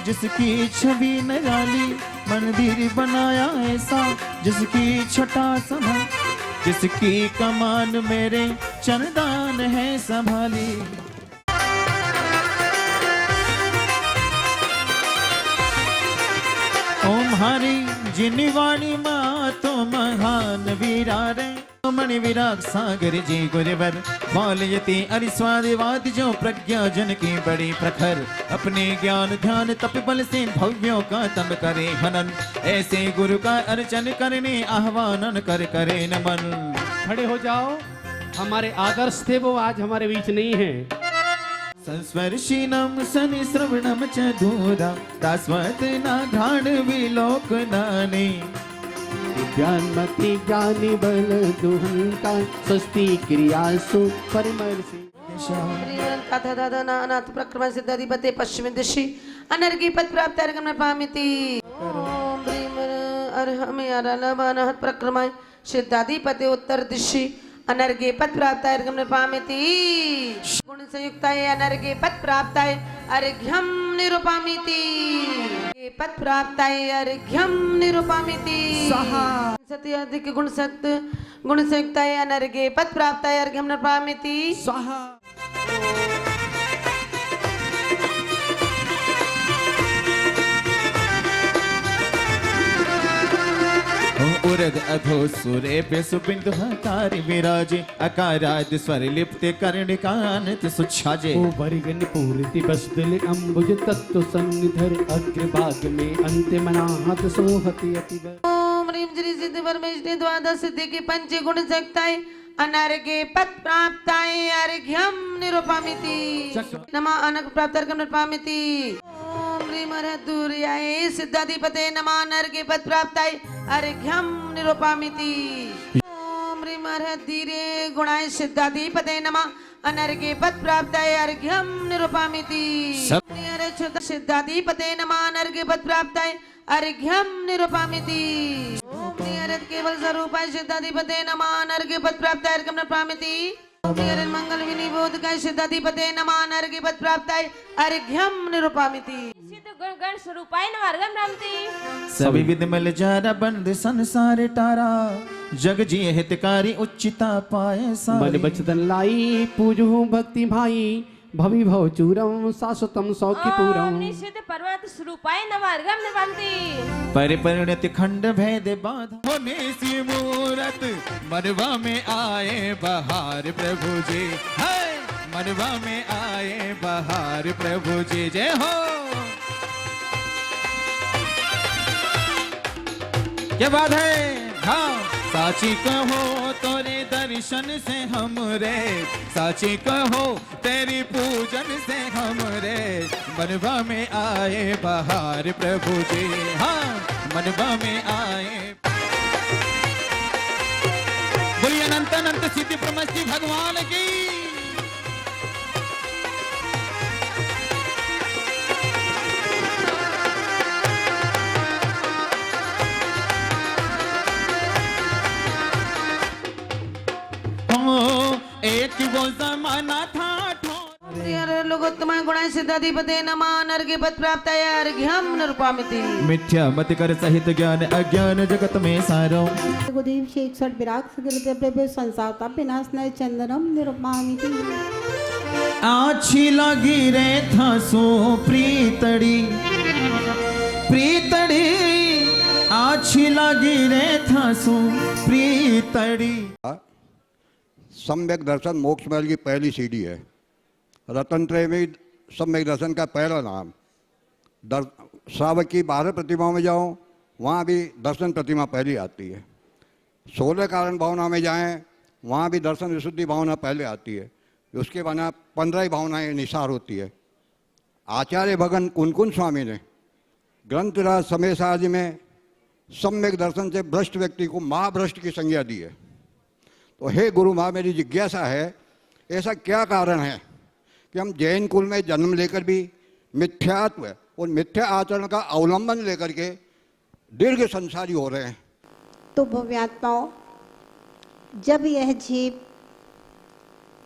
जिसकी छवि निराली, मंदिर बनाया ऐसा जिसकी छटा समा, जिसकी कमान मेरे चरदान है संभाली। ओम हरि जिनवाणी माँ तो महान वीरा रे, मणि विराग सागर जी गुरुवर, बालयति अरिस्वादिवाद जो प्रज्ञा जन की बड़ी प्रखर, अपने ज्ञान ध्यान तप बल से भव्यों का तम करे हनन, ऐसे गुरु का अर्चन करने आह्वानन कर करे नमन। खड़े हो जाओ, हमारे आदर्श थे वो आज हमारे बीच नहीं है। संस्पर्शिनम शनि श्रवणम च दूरा, दास्वत ना घाण विलोक नाने, ज्ञानमति ज्ञानी बल दुहंता, स्वस्ति क्रियासु परिमर्शि। नाथ प्रक्रम सिद्धाधिपते पश्चिम दिशि अनर्घी पद प्राप्त अर्घम पामिति। ओम ह्रीम अर्हमे अरलवनः प्रक्रमाय सिद्धाधिपते उत्तर दिशि अनर्घे पद प्राप्त अर्घम पामिति। गुण संयुक्ताय अनर्घे पद प्राप्ताय अर्घ्यम निरूपामिति। पद प्राप्ताय अर्घ्यम निरूपामिति। सत्य अधिक गुण सत्य गुण संयुक्ताय अनर्घे पद प्राप्ताय अर्घ्यम निरूपामिति। स्वाहा। उरद अधो सुरे पे सुबिंदु हकारी विराजे, अकाराद स्वर लिप्त कर्णिकानत सुच्छाजे। ओ परिगण पूर्ति बसदिल अंबुज तत्व सन्निधर, अग्रभाग में अंतिमनाहत सोहति अतिवर। ओम ह्रीम श्री सिद्धि परमेष्टि द्वादश सिद्धि की पंच गुण सकताय अनर्घे पद प्राप्ताय अर्घ्यम निरूपामिति। नमः अनर्घ प्राप्त अर्घ्यम निरूपामिति। ओम ह्रीम हरदुर्याय सिद्धाधिपते नमः अनर्घे पद प्राप्ताय अर्घ्यम निरूपामिति। ओम ह्रीम हरधीरे गुणाय सिद्धाधिपते नमः अनर्घे पद प्राप्ताय अर्घ्यम निरूपामिति। सिद्धाधिपते नमः अनर्घे पद प्राप्ताय अर्घ्यम निरूपामिति। केवल स्वरूपाय सिद्धाधिपते नमः अनर्घे पद प्राप्ताय अर्घ्यम निरूपामिति। मंगल विनिबोधकाय सिद्धाधिपते नमः अनर्घे पद प्राप्ताय अर्घ्यम निरूपामिति। सिद्ध गुण गण स्वरूपाय नमः अर्घ्यम निरूपामिति। सभी विध मिल जारा बंद संसार टारा, जग जिये हितकारी उच्चिता पाए सारी। मन बचतन लाई पूजहु भक्ति भाई, भवि भव चूरम शाश्वतम सौख्य पूरम। निषिद्ध परमात्म स्वरूपाय नमः अर्घ्यम निरूपामिति। परिपरिणति खंड भेद बाधा, होने सी मूरत मनवा में आए बहार प्रभु जी। हाय मनवा में आए बहार प्रभु जी। जय हो। क्या बात है। हाँ साची कहो तोरे दर्शन से हमरे, साची कहो तेरी पूजन से हमरे, मनवा में आए बहार प्रभु जी। हाँ मनवा में आए। बोलिए अनंत अनंत सिद्धि प्रमस्ति भगवान की। एक वो जमाना था लोकोत्तम गुणाय सिद्धाधिपते नमः अनर्घे पद प्राप्ताय अर्घ्यम निरूपामिति। मिथ्या मत कर सहित ज्ञान अज्ञान जगत में सारो, गुरुदेव शेख सट विराग सदलते प्रभु संसार तप विनाश नय चंदनम निरूपामिति। आछी लगी रे था सो प्रीतड़ी, प्रीतड़ी आछी लगी रे था सो प्रीतड़ी। सम्यक दर्शन मोक्ष मार्ग की पहली सीढ़ी है। रतन त्रय में सम्यक दर्शन का पहला नाम। श्रावक की 12 प्रतिमाओं में जाओ, वहाँ भी दर्शन प्रतिमा पहली आती है। 16 कारण भावना में जाएं, वहाँ भी दर्शन विशुद्धि भावना पहले आती है। उसके बाद 15 भावनाएं निसार होती है। आचार्य भगवान कुनकुन स्वामी ने ग्रंथराज समेशादि में सम्यक दर्शन से भ्रष्ट व्यक्ति को महाभ्रष्ट की संज्ञा दी है। तो हे गुरु माँ, मेरी जिज्ञासा है, ऐसा क्या कारण है कि हम जैन कुल में जन्म लेकर भी मिथ्यात्व और मिथ्या आचरण का अवलंबन लेकर के दीर्घ संसारी हो रहे हैं? तो भव्यात्माओं, जब यह जीव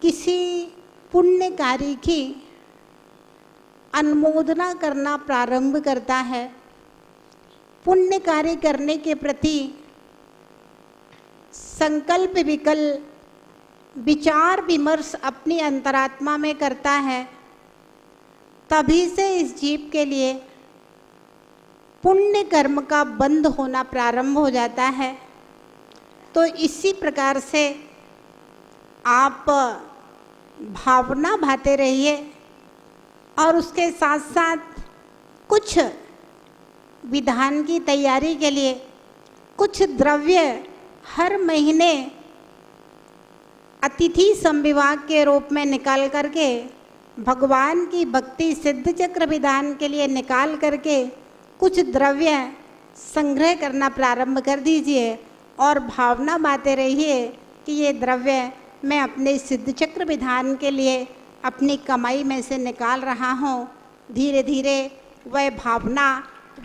किसी पुण्य कार्य की अनुमोदना करना प्रारंभ करता है, पुण्य कार्य करने के प्रति संकल्प विकल्प विचार विमर्श अपनी अंतरात्मा में करता है, तभी से इस जीव के लिए पुण्य कर्म का बंध होना प्रारंभ हो जाता है। तो इसी प्रकार से आप भावना भाते रहिए और उसके साथ साथ कुछ विधान की तैयारी के लिए कुछ द्रव्य हर महीने अतिथि संविभाग के रूप में निकाल करके भगवान की भक्ति सिद्ध चक्र विधान के लिए निकाल करके कुछ द्रव्य संग्रह करना प्रारंभ कर दीजिए और भावना बाते रहिए कि ये द्रव्य मैं अपने सिद्ध चक्र विधान के लिए अपनी कमाई में से निकाल रहा हूँ। धीरे धीरे वह भावना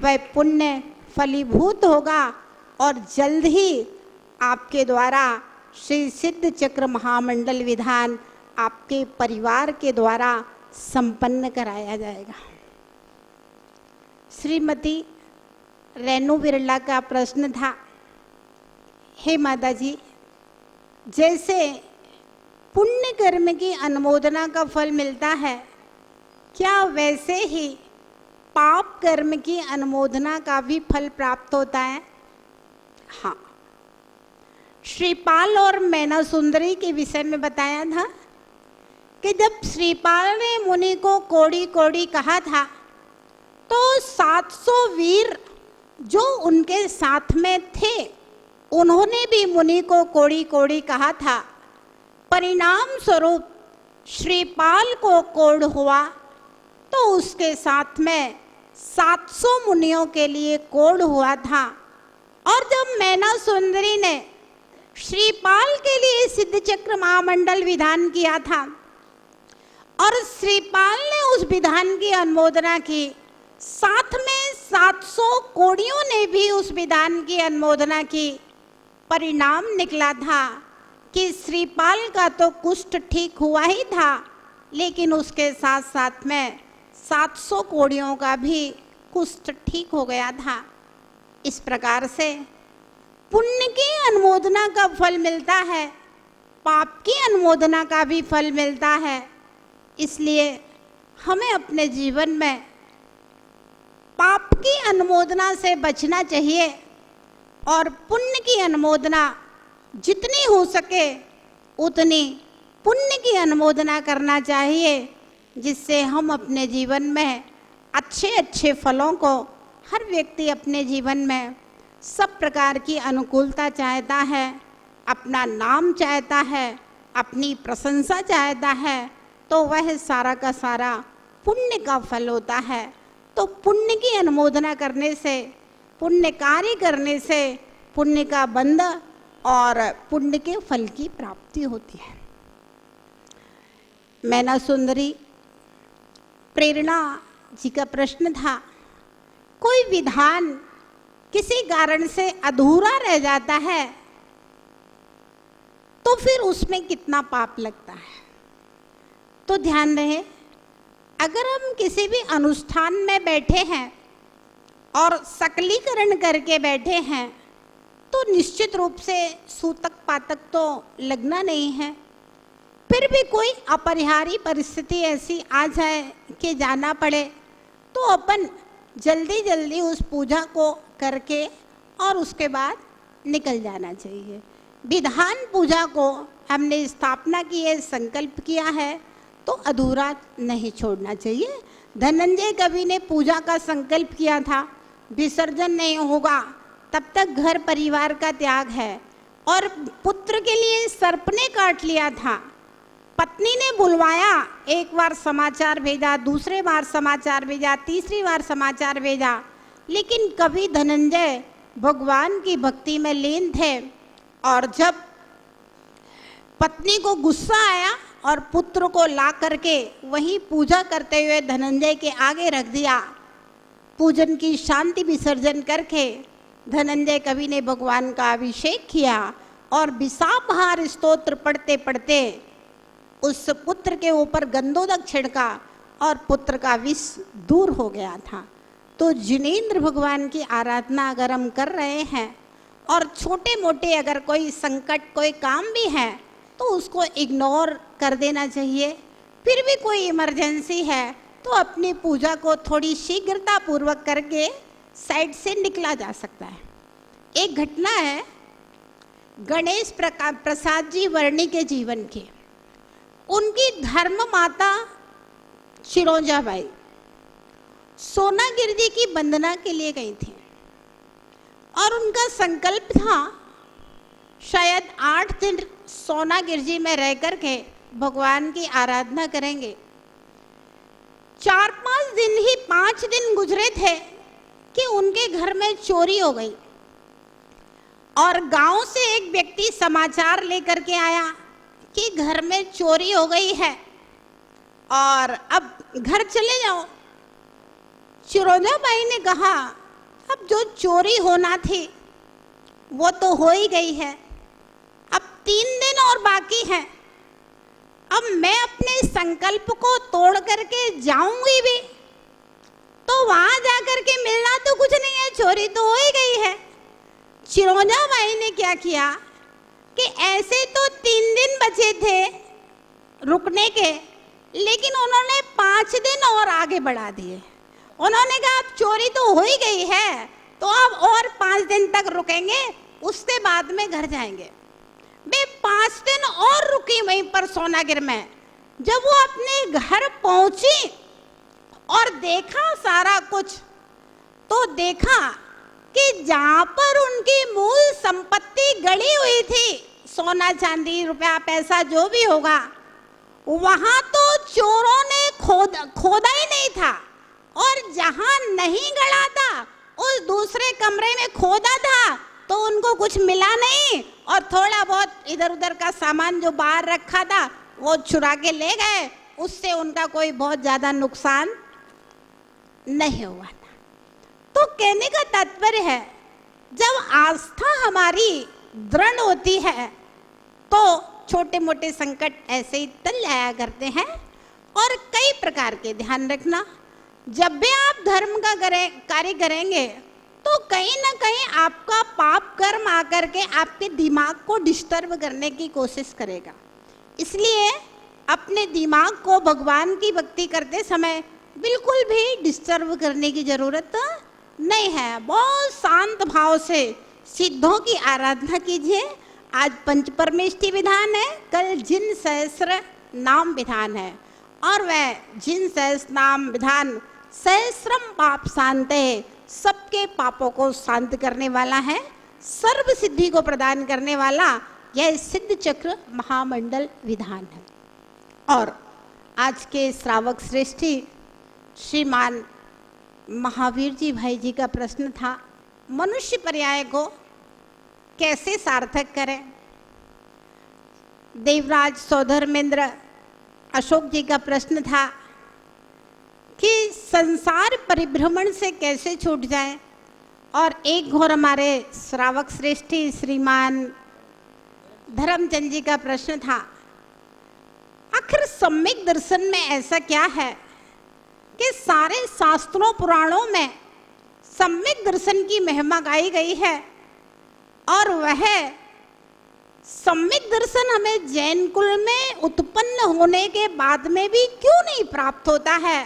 वह पुण्य फलीभूत होगा और जल्द ही आपके द्वारा श्री सिद्ध चक्र महामंडल विधान आपके परिवार के द्वारा संपन्न कराया जाएगा। श्रीमती रेणु बिरला का प्रश्न था, हे माता जी, जैसे पुण्य कर्म की अनुमोदना का फल मिलता है, क्या वैसे ही पाप कर्म की अनुमोदना का भी फल प्राप्त होता है? हाँ, श्रीपाल और मैना सुंदरी के विषय में बताया था कि जब श्रीपाल ने मुनि को कोड़ी कोड़ी कहा था तो 700 वीर जो उनके साथ में थे उन्होंने भी मुनि को कोड़ी कोड़ी कहा था। परिणाम स्वरूप श्रीपाल को कोढ़ हुआ तो उसके साथ में 700 मुनियों के लिए कोढ़ हुआ था। और जब मैना सुंदरी ने श्रीपाल के लिए सिद्ध चक्र महामंडल विधान किया था और श्रीपाल ने उस विधान की अनुमोदना की, साथ में 700 कोड़ियों ने भी उस विधान की अनुमोदना की। परिणाम निकला था कि श्रीपाल का तो कुष्ठ ठीक हुआ ही था, लेकिन उसके साथ साथ में 700 कोड़ियों का भी कुष्ठ ठीक हो गया था। इस प्रकार से पुण्य की अनुमोदना का फल मिलता है, पाप की अनुमोदना का भी फल मिलता है। इसलिए हमें अपने जीवन में पाप की अनुमोदना से बचना चाहिए और पुण्य की अनुमोदना जितनी हो सके उतनी पुण्य की अनुमोदना करना चाहिए, जिससे हम अपने जीवन में अच्छे अच्छे फलों को, हर व्यक्ति अपने जीवन में सब प्रकार की अनुकूलता चाहता है, अपना नाम चाहता है, अपनी प्रशंसा चाहता है, तो वह सारा का सारा पुण्य का फल होता है। तो पुण्य की अनुमोदना करने से, पुण्य कार्य करने से पुण्य का बंध और पुण्य के फल की प्राप्ति होती है। मैना सुंदरी प्रेरणा जी का प्रश्न था, कोई विधान किसी कारण से अधूरा रह जाता है तो फिर उसमें कितना पाप लगता है? तो ध्यान रहे, अगर हम किसी भी अनुष्ठान में बैठे हैं और सकलीकरण करके बैठे हैं तो निश्चित रूप से सूतक पातक तो लगना नहीं है। फिर भी कोई अपरिहार्य परिस्थिति ऐसी आ जाए कि जाना पड़े तो अपन जल्दी जल्दी उस पूजा को करके और उसके बाद निकल जाना चाहिए। विधान पूजा को हमने स्थापना की है, संकल्प किया है, तो अधूरा नहीं छोड़ना चाहिए। धनंजय कवि ने पूजा का संकल्प किया था, विसर्जन नहीं होगा तब तक घर परिवार का त्याग है, और पुत्र के लिए सर्प ने काट लिया था। पत्नी ने बुलवाया, एक बार समाचार भेजा, दूसरे बार समाचार भेजा, तीसरी बार समाचार भेजा, लेकिन कवि धनंजय भगवान की भक्ति में लीन थे। और जब पत्नी को गुस्सा आया और पुत्र को ला करके वहीं पूजा करते हुए धनंजय के आगे रख दिया, पूजन की शांति विसर्जन करके धनंजय कवि ने भगवान का अभिषेक किया और विषापहार स्तोत्र पढ़ते पढ़ते उस पुत्र के ऊपर गंधोदक छिड़का और पुत्र का विष दूर हो गया था। तो जिनेंद्र भगवान की आराधना अगर हम कर रहे हैं और छोटे मोटे अगर कोई संकट कोई काम भी है तो उसको इग्नोर कर देना चाहिए। फिर भी कोई इमरजेंसी है तो अपनी पूजा को थोड़ी शीघ्रता पूर्वक करके साइड से निकला जा सकता है। एक घटना है गणेश प्रसाद जी वर्णी के जीवन की। उनकी धर्म माता शिरोजाबाई सोनागिर जी की वंदना के लिए गई थी और उनका संकल्प था शायद 8 दिन सोनागिर जी में रह करके भगवान की आराधना करेंगे। 4-5 दिन ही 5 दिन गुजरे थे कि उनके घर में चोरी हो गई और गांव से एक व्यक्ति समाचार लेकर के आया कि घर में चोरी हो गई है और अब घर चले जाओ। शिरोजाबाई ने कहा अब जो चोरी होना थी वो तो हो ही गई है, अब 3 दिन और बाकी हैं। अब मैं अपने संकल्प को तोड़ करके जाऊंगी भी तो वहां जाकर के मिलना तो कुछ नहीं है, चोरी तो हो ही गई है। शिरोजाबाई ने क्या किया कि ऐसे तो 3 दिन बचे थे रुकने के, लेकिन उन्होंने 5 दिन और आगे बढ़ा दिए। उन्होंने कहा अब चोरी तो हो ही गई है तो अब और 5 दिन तक रुकेंगे, उसके बाद में घर जाएंगे। वे 5 दिन और रुकी वहीं पर सोनागिर में। जब वो अपने घर पहुंची और देखा सारा कुछ, तो देखा कि जहां पर उनकी मूल संपत्ति गड़ी हुई थी, सोना चांदी रुपया पैसा जो भी होगा, वहां तो चोरों ने खोदा ही नहीं था और जहां नहीं गड़ा था उस दूसरे कमरे में खोदा था तो उनको कुछ मिला नहीं और थोड़ा बहुत इधर उधर का सामान जो बाहर रखा था वो चुरा के ले गए। उससे उनका कोई बहुत ज्यादा नुकसान नहीं हुआ था। तो कहने का तात्पर्य है जब आस्था हमारी दृढ़ होती है तो छोटे मोटे संकट ऐसे ही टल जाया करते हैं। और कई प्रकार के ध्यान रखना, जब भी आप धर्म का कार्य करेंगे तो कहीं ना कहीं आपका पाप कर्म आकर के आपके दिमाग को डिस्टर्ब करने की कोशिश करेगा। इसलिए अपने दिमाग को भगवान की भक्ति करते समय बिल्कुल भी डिस्टर्ब करने की जरूरत नहीं है। बहुत शांत भाव से सिद्धों की आराधना कीजिए। आज पंचपरमेष्ठी विधान है, कल जिन सहस्र नाम विधान है और वह जिन सहस्र नाम विधान सहस्रम पाप शांते, सबके पापों को शांत करने वाला है, सर्व सिद्धि को प्रदान करने वाला यह सिद्ध चक्र महामंडल विधान है। और आज के श्रावक श्रेष्ठी श्रीमान महावीर जी भाई जी का प्रश्न था, मनुष्य पर्याय को कैसे सार्थक करें। देवराज सौधर्मेंद्र अशोक जी का प्रश्न था कि संसार परिभ्रमण से कैसे छूट जाए। और एक घोर हमारे श्रावक श्रेष्ठी श्रीमान धर्मचंद जी का प्रश्न था, आखिर सम्यक दर्शन में ऐसा क्या है कि सारे शास्त्रों पुराणों में सम्यक दर्शन की महिमा गाई गई है और वह सम्यक दर्शन हमें जैन कुल में उत्पन्न होने के बाद में भी क्यों नहीं प्राप्त होता है,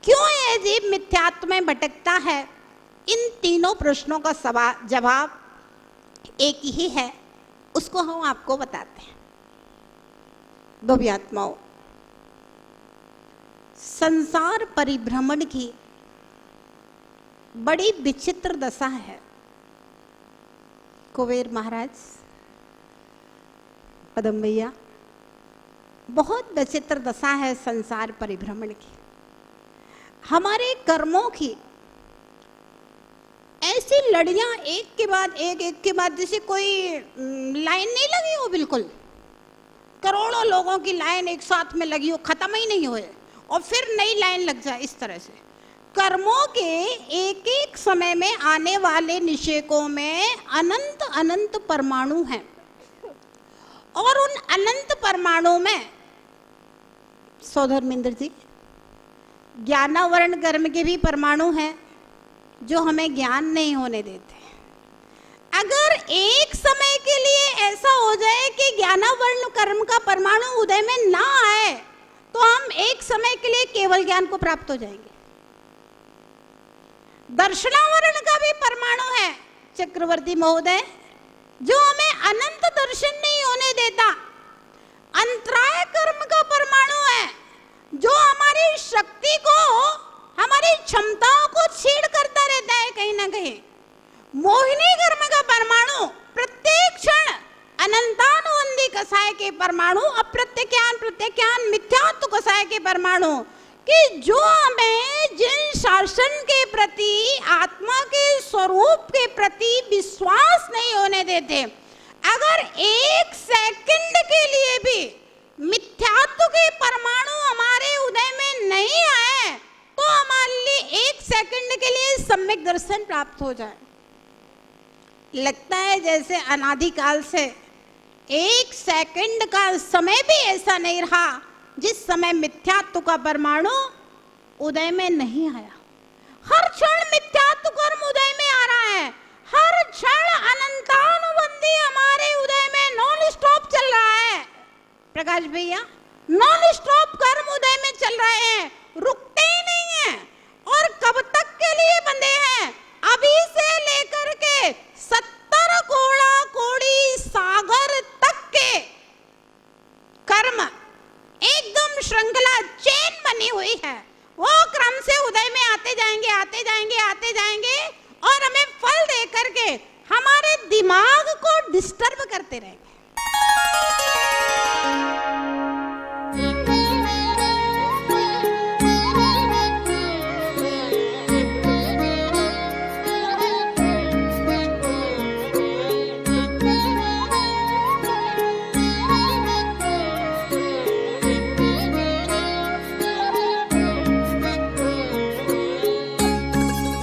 क्यों यह जीव मिथ्यात्व में भटकता है। इन तीनों प्रश्नों का जवाब एक ही है, उसको हम आपको बताते हैं। दोव्यात्माओं, संसार परिभ्रमण की बड़ी विचित्र दशा है। कुबेर महाराज, पदम भैया, बहुत विचित्र दशा है संसार परिभ्रमण की। हमारे कर्मों की ऐसी लड़ियां एक के बाद जैसे कोई लाइन नहीं लगी हो, बिल्कुल करोड़ों लोगों की लाइन एक साथ में लगी हो, खत्म ही नहीं हुए और फिर नई लाइन लग जाए। इस तरह से कर्मों के एक एक समय में आने वाले निषेकों में अनंत अनंत परमाणु हैं और उन अनंत परमाणु में सौधर्मेंद्र जी ज्ञानावरण कर्म के भी परमाणु हैं जो हमें ज्ञान नहीं होने देते। अगर एक समय के लिए ऐसा हो जाए कि ज्ञानावरण कर्म का परमाणु उदय में ना आए तो हम एक समय के लिए केवल ज्ञान को प्राप्त हो जाएंगे। दर्शनावरण का भी परमाणु है चक्रवर्ती महोदय, जो हमें अनंत दर्शन नहीं होने देता। अंतराय कर्म का परमाणु है जो हमारी शक्ति को, हमारी क्षमताओं को छीड़ करता रहता है कहीं ना कहीं। मोहिनी कर्म का परमाणु प्रत्येक क्षण अनंतानुबंधी कसाय के परमाणु, अप्रत्यज्ञान प्रत्यज्ञान मिथ्यात्व कसाय के परमाणु, कि जो हमें जिन शासन के प्रति, आत्मा के स्वरूप के प्रति विश्वास नहीं होने देते, अगर एक सेकंड के लिए भी मिथ्यात्व के परमाणु हमारे उदय में नहीं आए तो हमारे लिए एक सेकंड के लिए सम्यक दर्शन प्राप्त हो जाए। लगता है जैसे अनादिकाल से एक सेकंड का समय भी ऐसा नहीं रहा जिस समय मिथ्यात्व का परमाणु उदय में नहीं आया। हर क्षण मिथ्यात्व कर्म उदय में आ रहा है, हर क्षण अनंतानुबंधी हमारे उदय में नॉन स्टॉप चल रहा है। प्रकाश भैया, नॉन स्टॉप कर्म उदय में चल रहे हैं, रुकते ही नहीं हैं। और कब तक के लिए बंधे हैं? अभी से लेकर के 70 कोड़ी सागर तक के कर्म एकदम श्रृंखला चेन बनी हुई है, वो क्रम से उदय में आते जाएंगे, आते जाएंगे, आते जाएंगे और हमें फल दे करके हमारे दिमाग को डिस्टर्ब करते रहेंगे।